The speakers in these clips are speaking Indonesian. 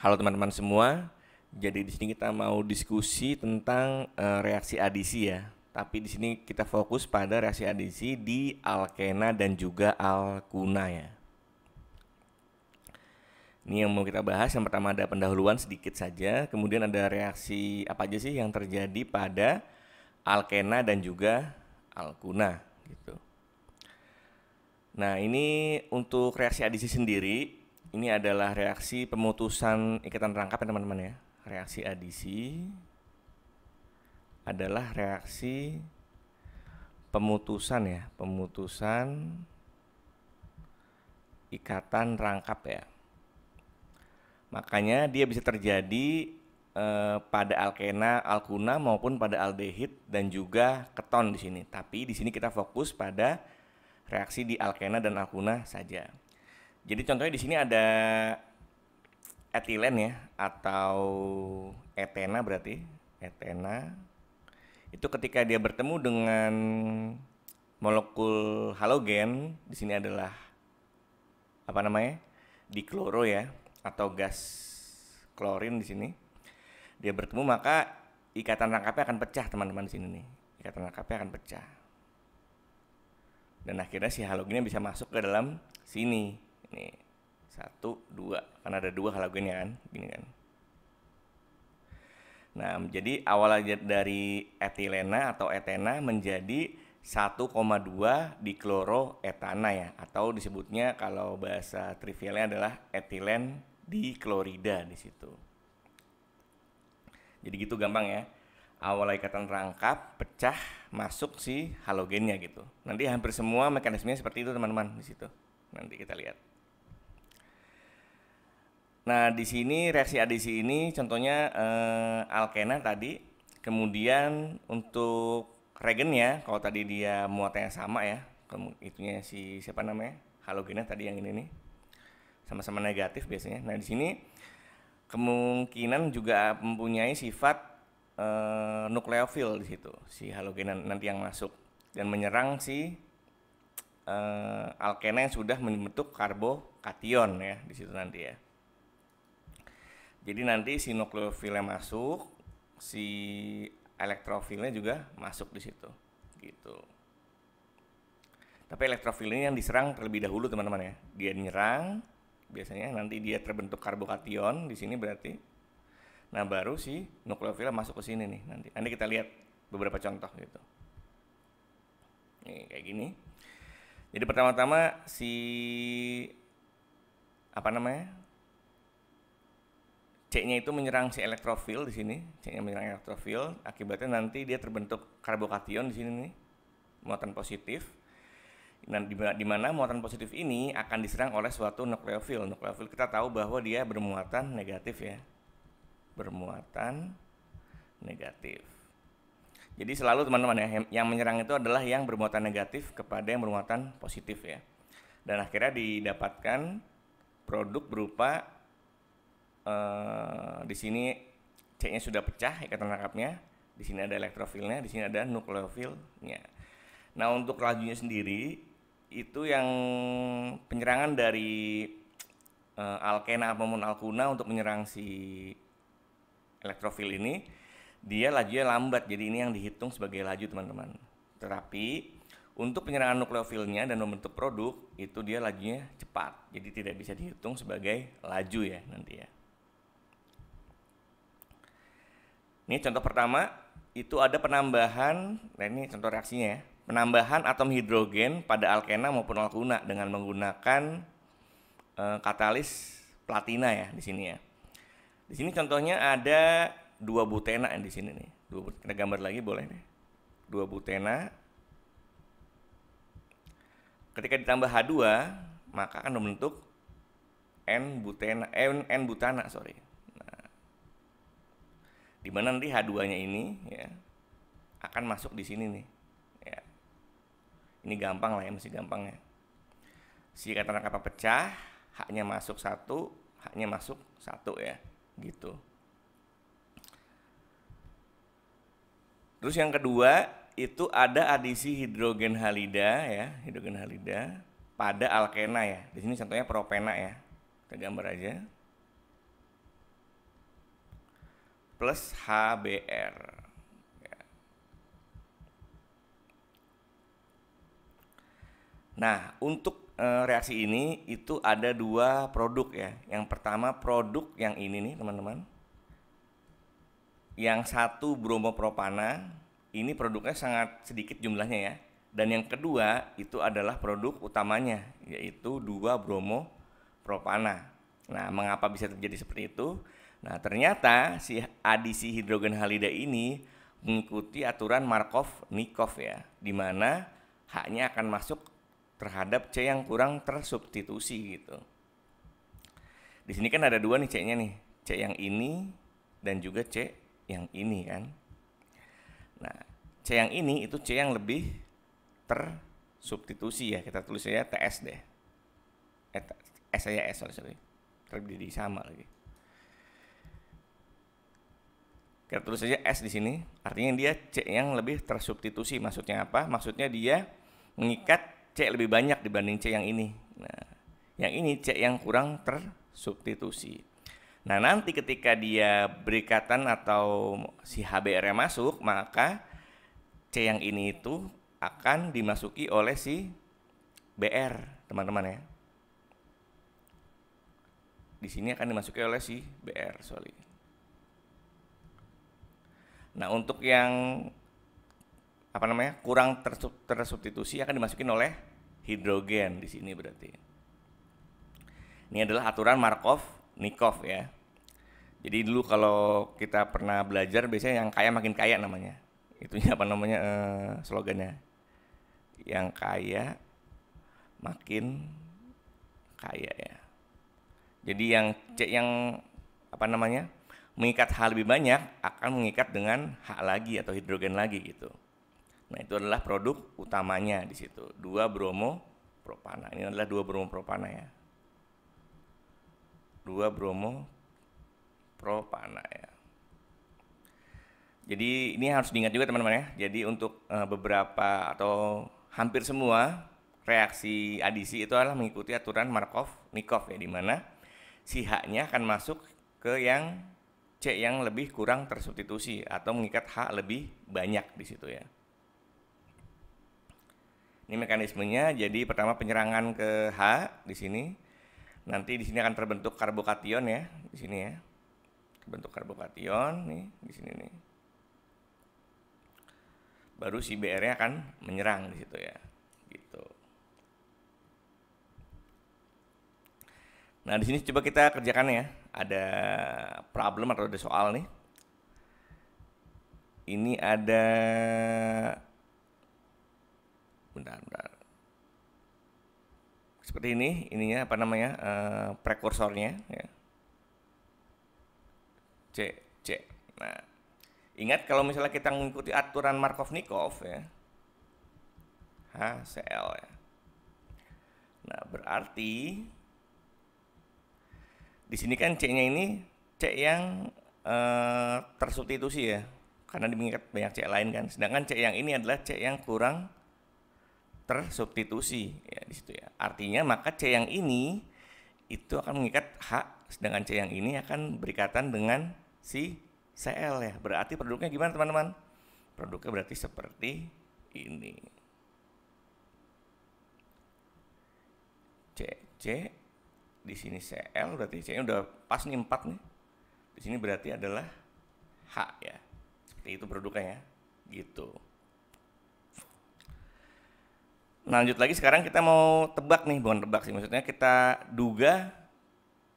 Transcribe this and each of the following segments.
Halo teman-teman semua. Jadi di sini kita mau diskusi tentang reaksi adisi ya. Tapi di sini kita fokus pada reaksi adisi di alkena dan juga alkuna ya. Ini yang mau kita bahas. Yang pertama ada pendahuluan sedikit saja. Kemudian ada reaksi apa aja sih yang terjadi pada alkena dan juga alkuna gitu. Nah, ini untuk reaksi adisi sendiri, ini adalah reaksi pemutusan ikatan rangkap ya teman-teman ya. Reaksi adisi adalah reaksi pemutusan ya, pemutusan ikatan rangkap ya. Makanya dia bisa terjadi pada alkena, alkuna maupun pada aldehid dan juga keton di sini. Tapi di sini kita fokus pada reaksi di alkena dan alkuna saja. Jadi contohnya di sini ada etilen ya atau etena berarti etena itu ketika dia bertemu dengan molekul halogen di sini adalah apa namanya dikloro ya atau gas klorin di sini dia bertemu maka ikatan rangkapnya akan pecah teman-teman di sini nih ikatan rangkapnya akan pecah dan akhirnya si halogennya bisa masuk ke dalam sini ini 1, 2 karena ada 2 halogennya kan gini kan. Nah jadi awal dari etilena atau etena menjadi 1,2 dikloroetana ya atau disebutnya kalau bahasa trivialnya adalah etilen diklorida di situ. Jadi gitu gampang ya. Awal ikatan rangkap pecah masuk si halogennya gitu. Nanti hampir semua mekanismenya seperti itu teman-teman di situ. Nanti kita lihat. Nah, di sini reaksi adisi ini contohnya alkena tadi. Kemudian untuk reagennya, kalau tadi dia muatannya sama ya, itunya si siapa namanya? Halogennya tadi yang ini nih. Sama-sama negatif biasanya. Nah, di sini kemungkinan juga mempunyai sifat nukleofil di situ, si halogen nanti yang masuk dan menyerang si alkena yang sudah membentuk karbokation ya di situ nanti ya. Jadi nanti si nukleofilnya masuk, si elektrofilnya juga masuk di situ, gitu. Tapi elektrofil ini yang diserang terlebih dahulu teman-teman ya. Dia nyerang, biasanya nanti dia terbentuk karbokation di sini berarti. Nah baru si nukleofilnya masuk ke sini nih nanti. Nanti kita lihat beberapa contoh gitu. Nih kayak gini. Jadi pertama-tama si apa namanya? C-nya itu menyerang si elektrofil di sini, C-nya menyerang elektrofil, akibatnya nanti dia terbentuk karbokation di sini nih, muatan positif. Dan di mana muatan positif ini akan diserang oleh suatu nukleofil. Nukleofil kita tahu bahwa dia bermuatan negatif ya, bermuatan negatif. Jadi selalu teman-teman ya, yang menyerang itu adalah yang bermuatan negatif kepada yang bermuatan positif ya. Dan akhirnya didapatkan produk berupa di sini C-nya sudah pecah ikatan rangkapnya, di sini ada elektrofilnya, di sini ada nukleofilnya. Nah untuk lajunya sendiri itu yang penyerangan dari alkena maupun alkuna untuk menyerang si elektrofil ini dia lajunya lambat, jadi ini yang dihitung sebagai laju teman-teman. Tetapi untuk penyerangan nukleofilnya dan membentuk produk itu dia lajunya cepat, jadi tidak bisa dihitung sebagai laju ya nanti ya. Ini contoh pertama, itu ada penambahan, nah ini contoh reaksinya ya. Penambahan atom hidrogen pada alkena maupun alkuna dengan menggunakan katalis platina ya di sini ya. Di sini contohnya ada 2 butena di sini nih. Kita gambar lagi boleh nih. 2 butena. Ketika ditambah H2, maka akan membentuk N-butana, sorry. Dimana nanti H2-nya ini ya akan masuk di sini nih ya. Ini gampang lah ya, masih gampang ya. Si ikatan rangkap pecah, H-nya masuk 1, H-nya masuk 1 ya, gitu. Terus yang kedua itu ada adisi hidrogen halida ya, hidrogen halida pada alkena ya. Di sini contohnya propena ya. Kita gambar aja. plus HBr. Ya. Nah, untuk reaksi ini itu ada dua produk ya. Yang pertama produk yang ini nih teman-teman. Yang satu bromopropana, ini produknya sangat sedikit jumlahnya ya. Dan yang kedua itu adalah produk utamanya, yaitu 2-bromopropana. Nah, mengapa bisa terjadi seperti itu? Nah, ternyata si adisi hidrogen halida ini mengikuti aturan Markov-Nikov ya, di mana H-nya akan masuk terhadap C yang kurang tersubstitusi gitu. Di sini kan ada dua nih C-nya nih, C yang ini dan juga C yang ini kan. Nah, C yang ini itu C yang lebih tersubstitusi ya, kita tulis saja TS deh. S saja S, sorry. Terjadi sama lagi. Kita tulis saja S di sini, artinya dia C yang lebih tersubstitusi. Maksudnya apa? Maksudnya dia mengikat C lebih banyak dibanding C yang ini. Nah, yang ini C yang kurang tersubstitusi. Nah, nanti ketika dia berikatan atau si HBr-nya masuk, maka C yang ini itu akan dimasuki oleh si Br, teman-teman ya. Di sini akan dimasuki oleh si Br, sorry. Nah, untuk yang kurang tersubstitusi akan dimasukin oleh hidrogen di sini berarti. Ini adalah aturan Markov-Nikov ya. Jadi dulu kalau kita pernah belajar biasanya yang kaya makin kaya namanya. Itunya slogannya. Yang kaya makin kaya ya. Jadi yang C yang mengikat H lebih banyak akan mengikat dengan H lagi atau hidrogen lagi gitu. Nah, itu adalah produk utamanya di situ, 2-bromopropana. Ini adalah 2-bromopropana ya. 2-bromopropana ya. Jadi ini harus diingat juga teman-teman ya. Jadi untuk beberapa atau hampir semua reaksi adisi itu adalah mengikuti aturan Markov-Nikov ya, di mana si H-nya akan masuk ke yang C yang lebih kurang tersubstitusi atau mengikat H lebih banyak di situ ya. Ini mekanismenya. Jadi pertama penyerangan ke H di sini. Nanti di sini akan terbentuk karbokation ya, di sini ya. Terbentuk karbokation nih di sini nih. Baru si Br-nya akan menyerang di situ ya. Gitu. Nah, di sini coba kita kerjakan ya. Ada problem atau ada soal nih. Ini ada bentar. Seperti ini, ininya prekursornya ya. C. Nah, ingat kalau misalnya kita mengikuti aturan Markov-Nikov ya, HCl ya. Nah, berarti di sini kan C-nya ini C yang tersubstitusi ya, karena mengikat banyak C lain kan. Sedangkan C yang ini adalah C yang kurang tersubstitusi ya di situ ya. Artinya maka C yang ini itu akan mengikat H, sedangkan C yang ini akan berikatan dengan si Cl ya. Berarti produknya gimana teman-teman? Produknya berarti seperti ini. C di sini Cl, berarti C-nya udah pas nih 4 nih. Di sini berarti adalah H ya. Seperti itu produknya ya. Gitu. Nah, lanjut lagi sekarang kita mau tebak nih, bukan tebak sih, maksudnya kita duga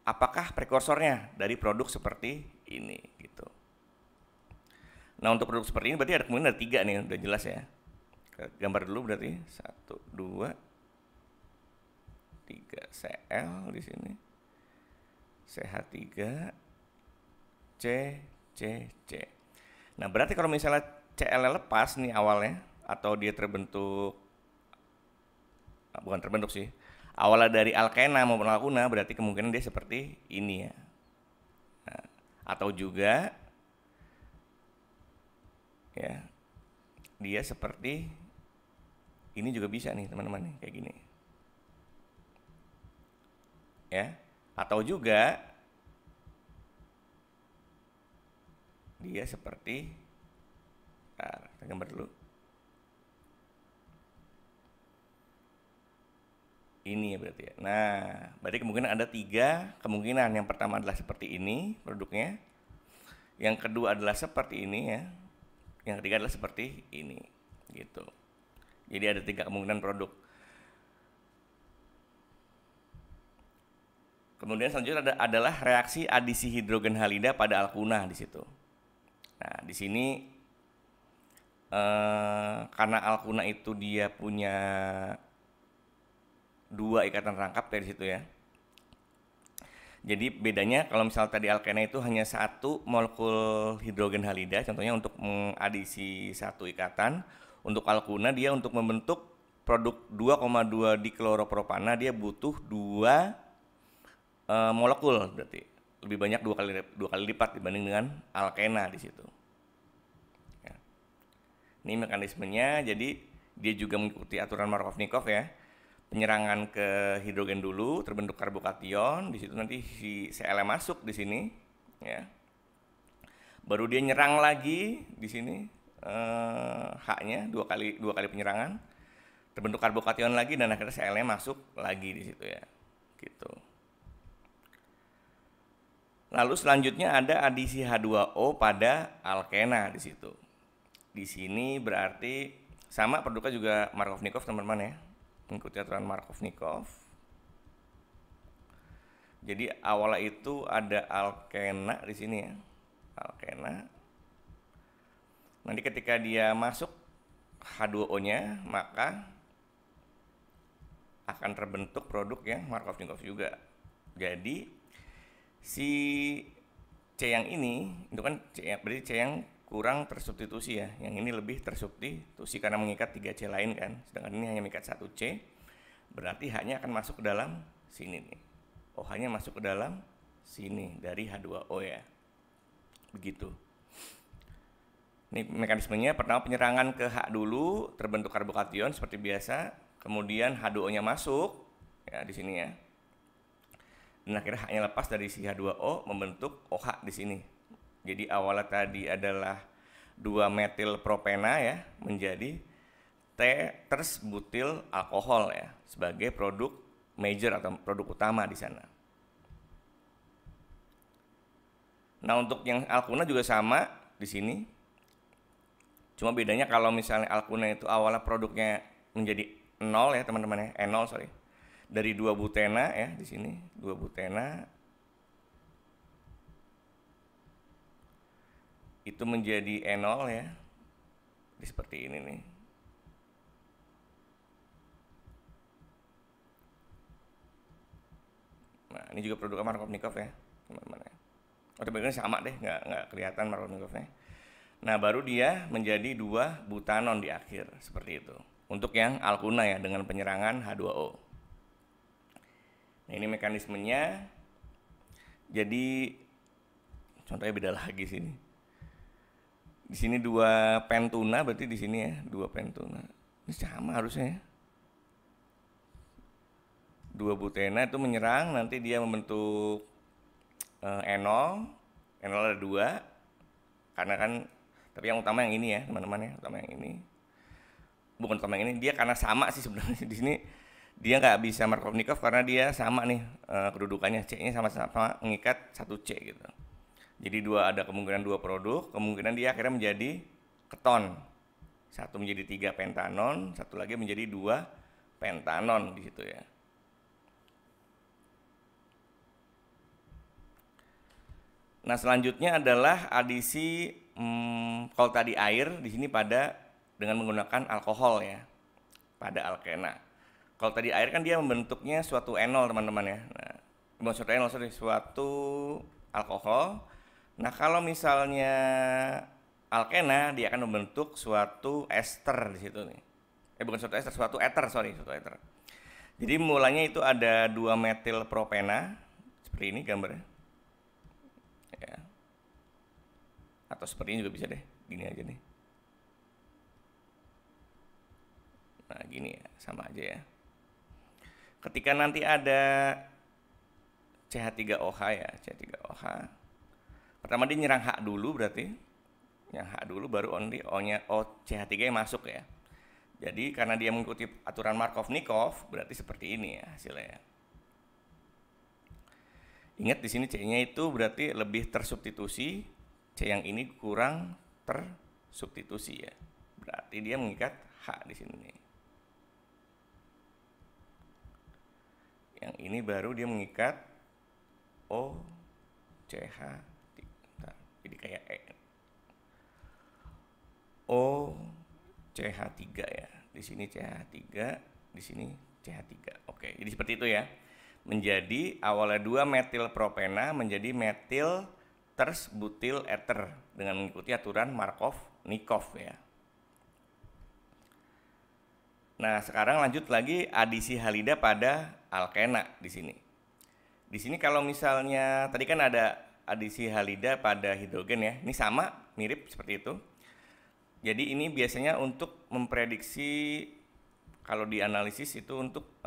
apakah prekursornya dari produk seperti ini gitu. Nah, untuk produk seperti ini berarti ada kemungkinan ada 3 nih, udah jelas ya. Gambar dulu berarti 1, 2, 3 Cl di sini. CH3 C. Nah, berarti kalau misalnya Cl lepas nih awalnya atau dia awalnya dari alkena maupun alkuna, berarti kemungkinan dia seperti ini ya. Nah, atau juga ya dia seperti ini juga bisa nih teman-teman nih, kayak gini ya. Atau juga dia seperti, kita gambar dulu. Ini ya berarti ya. Nah, berarti kemungkinan ada 3 kemungkinan. Yang pertama adalah seperti ini produknya. Yang kedua adalah seperti ini ya. Yang ketiga adalah seperti ini, gitu. Jadi ada 3 kemungkinan produk. Kemudian selanjutnya adalah reaksi adisi hidrogen halida pada alkuna di situ. Nah, di sini karena alkuna itu dia punya 2 ikatan rangkap dari situ ya. Jadi bedanya kalau misal tadi alkena itu hanya 1 molekul hidrogen halida, contohnya untuk mengadisi 1 ikatan. Untuk alkuna dia untuk membentuk produk 2,2 dikloropropana dia butuh 2 molekul, berarti lebih banyak 2 kali lipat dibanding dengan alkena di situ. Ya. Ini mekanismenya, jadi dia juga mengikuti aturan Markovnikov ya. Penyerangan ke hidrogen dulu, terbentuk karbokation, di situ nanti si Cl masuk di sini, ya. Baru dia nyerang lagi di sini H-nya 2 kali penyerangan, terbentuk karbokation lagi dan akhirnya Cl masuk lagi di situ ya, gitu. Lalu selanjutnya ada adisi H2O pada alkena di situ. Di sini berarti sama produknya juga Markovnikov teman-teman ya. Mengikuti aturan Markovnikov. Jadi awalnya itu ada alkena di sini ya, alkena. Nanti ketika dia masuk H2O-nya, maka akan terbentuk produk yang Markovnikov juga. Jadi si C yang ini itu kan berarti C yang kurang tersubstitusi ya, yang ini lebih tersubstitusi karena mengikat 3 C lain kan, sedangkan ini hanya mengikat 1 C, berarti H-nya akan masuk ke dalam sini nih, OH-nya masuk ke dalam sini dari H2O ya, begitu. Ini mekanismenya, pertama penyerangan ke H dulu, terbentuk karbokation seperti biasa, kemudian H2O-nya masuk ya di sini ya, dan akhirnya H-nya lepas dari si H2O membentuk OH di sini. Jadi awalnya tadi adalah 2 metil propena ya menjadi ters butil alkohol ya sebagai produk major atau produk utama di sana. Nah, untuk yang alkuna juga sama di sini. Cuma bedanya kalau misalnya alkuna itu awalnya produknya menjadi 0 ya teman-teman ya, enol sorry. Dari 2 butena ya di sini, 2 butena itu menjadi enol ya, seperti ini nih. Nah, ini juga produk Markovnikov ya, teman-teman ya. Sebenarnya sama deh, nggak kelihatan Markovnikovnya. Nah, baru dia menjadi 2 butanon di akhir, seperti itu. Untuk yang alkuna ya, dengan penyerangan H2O. Nah, ini mekanismenya. Jadi, contohnya beda lagi sini. Di sini 2 pentuna, berarti di sini ya 2 pentuna. Ini sama harusnya ya. 2 butena itu menyerang, nanti dia membentuk enol. Enol ada 2. Karena kan, tapi yang utama yang ini ya teman-teman ya, utama yang ini. Bukan utama yang ini, dia karena sama sih sebenarnya di sini. Dia nggak bisa Markovnikov karena dia sama nih kedudukannya, C-nya sama-sama mengikat 1 C gitu. Jadi ada kemungkinan 2 produk, kemungkinan dia akhirnya menjadi keton. 1 menjadi 3 pentanon, 1 lagi menjadi 2 pentanon di situ ya. Nah, selanjutnya adalah adisi kalau tadi air di sini dengan menggunakan alkohol ya pada alkena. Kalau tadi air kan dia membentuknya suatu enol teman-teman ya. Nah, bukan suatu enol, suatu alkohol. Nah, kalau misalnya alkena dia akan membentuk suatu ester di situ nih. Bukan suatu ester, suatu ether. Jadi mulanya itu ada 2 metil propena seperti ini gambarnya. Ya. Atau seperti ini juga bisa deh, gini aja nih. Nah, gini ya, sama aja ya. Ketika nanti ada CH3OH ya, CH3OH. Pertama dia nyerang H dulu berarti. yang H dulu baru only O-nya OCH3 yang masuk ya. Jadi karena dia mengikuti aturan Markov-Nikov, berarti seperti ini ya hasilnya. Ingat di sini C-nya itu berarti lebih tersubstitusi, C yang ini kurang tersubstitusi ya. Berarti dia mengikat H di sini nih. Yang ini baru dia mengikat O CH. Jadi kayak O CH3 ya. Di sini CH3, di sini CH3. Oke, jadi seperti itu ya. Menjadi awalnya 2 metil propena menjadi metil ters butil ether dengan mengikuti aturan Markov-Nikov ya. Nah, sekarang lanjut lagi adisi halida pada alkena di sini. Di sini kalau misalnya tadi kan ada adisi halida pada hidrogen ya. Ini sama, mirip seperti itu. Jadi ini biasanya untuk memprediksi kalau dianalisis itu untuk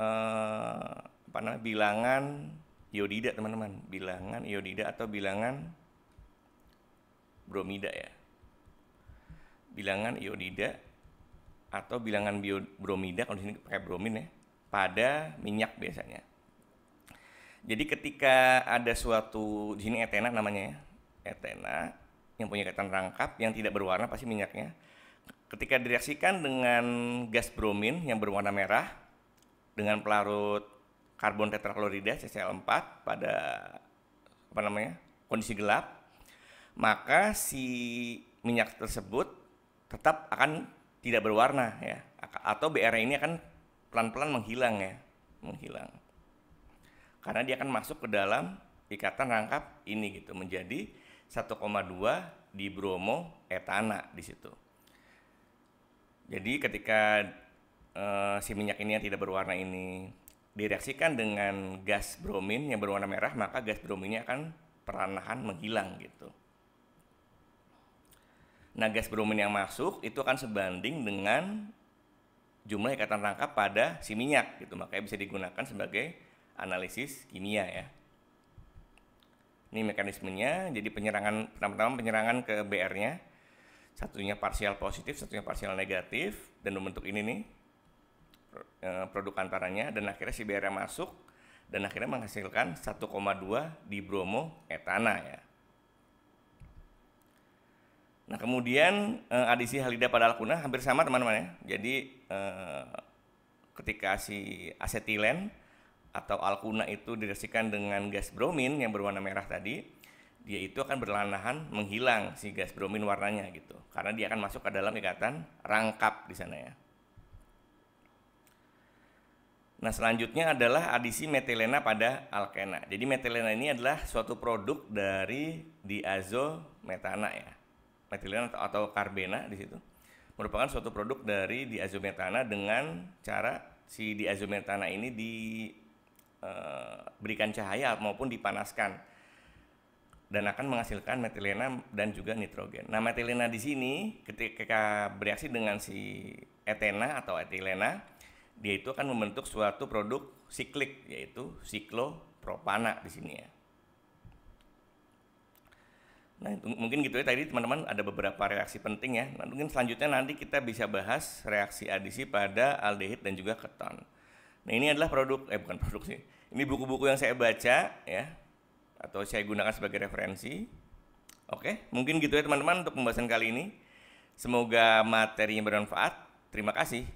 bilangan iodida teman-teman, bilangan iodida atau bilangan bromida ya. Bilangan iodida atau bilangan bromida, kalau di sini pakai bromin ya, pada minyak biasanya. Jadi ketika ada suatu, di sini etena namanya ya, etena yang punya ikatan rangkap yang tidak berwarna pasti minyaknya. Ketika direaksikan dengan gas bromin yang berwarna merah dengan pelarut karbon tetraklorida CCl4 pada kondisi gelap, maka si minyak tersebut tetap akan tidak berwarna ya, atau BR ini akan pelan-pelan menghilang ya, menghilang. Karena dia akan masuk ke dalam ikatan rangkap ini gitu, menjadi 1,2 di bromoetana di situ. Jadi ketika si minyak ini yang tidak berwarna ini direaksikan dengan gas bromin yang berwarna merah, maka gas brominnya akan perlahan menghilang gitu. Nah, gas bromin yang masuk itu akan sebanding dengan jumlah ikatan rangkap pada si minyak gitu, makanya bisa digunakan sebagai analisis kimia ya. Ini mekanismenya, jadi pertama-tama penyerangan ke BR-nya, satunya parsial positif, satunya parsial negatif, dan membentuk ini nih produk antaranya, dan akhirnya si BR masuk dan akhirnya menghasilkan 1,2 di bromoetana ya. Nah, kemudian adisi halida pada alkuna hampir sama teman-teman ya. Jadi ketika si asetilen atau alkuna itu direaksikan dengan gas bromin yang berwarna merah tadi, dia itu akan perlahan menghilang si gas bromin warnanya gitu, karena dia akan masuk ke dalam ikatan rangkap di sana ya. Nah, selanjutnya adalah adisi metilena pada alkena. Jadi metilena ini adalah suatu produk dari diazometana ya. Metilena atau karbena di situ merupakan suatu produk dari diazometana dengan cara si diazometana ini diberikan cahaya maupun dipanaskan dan akan menghasilkan metilena dan juga nitrogen. Nah, metilena di sini ketika bereaksi dengan si etena atau etilena, dia itu akan membentuk suatu produk siklik yaitu siklopropana di sini ya. Nah, itu mungkin gitu ya tadi teman-teman, ada beberapa reaksi penting ya. Nah, mungkin selanjutnya nanti kita bisa bahas reaksi adisi pada aldehid dan juga keton. Nah, ini adalah bukan produk sih. Ini buku-buku yang saya baca ya, atau saya gunakan sebagai referensi. Oke, mungkin gitu ya teman-teman untuk pembahasan kali ini. Semoga materinya bermanfaat. Terima kasih.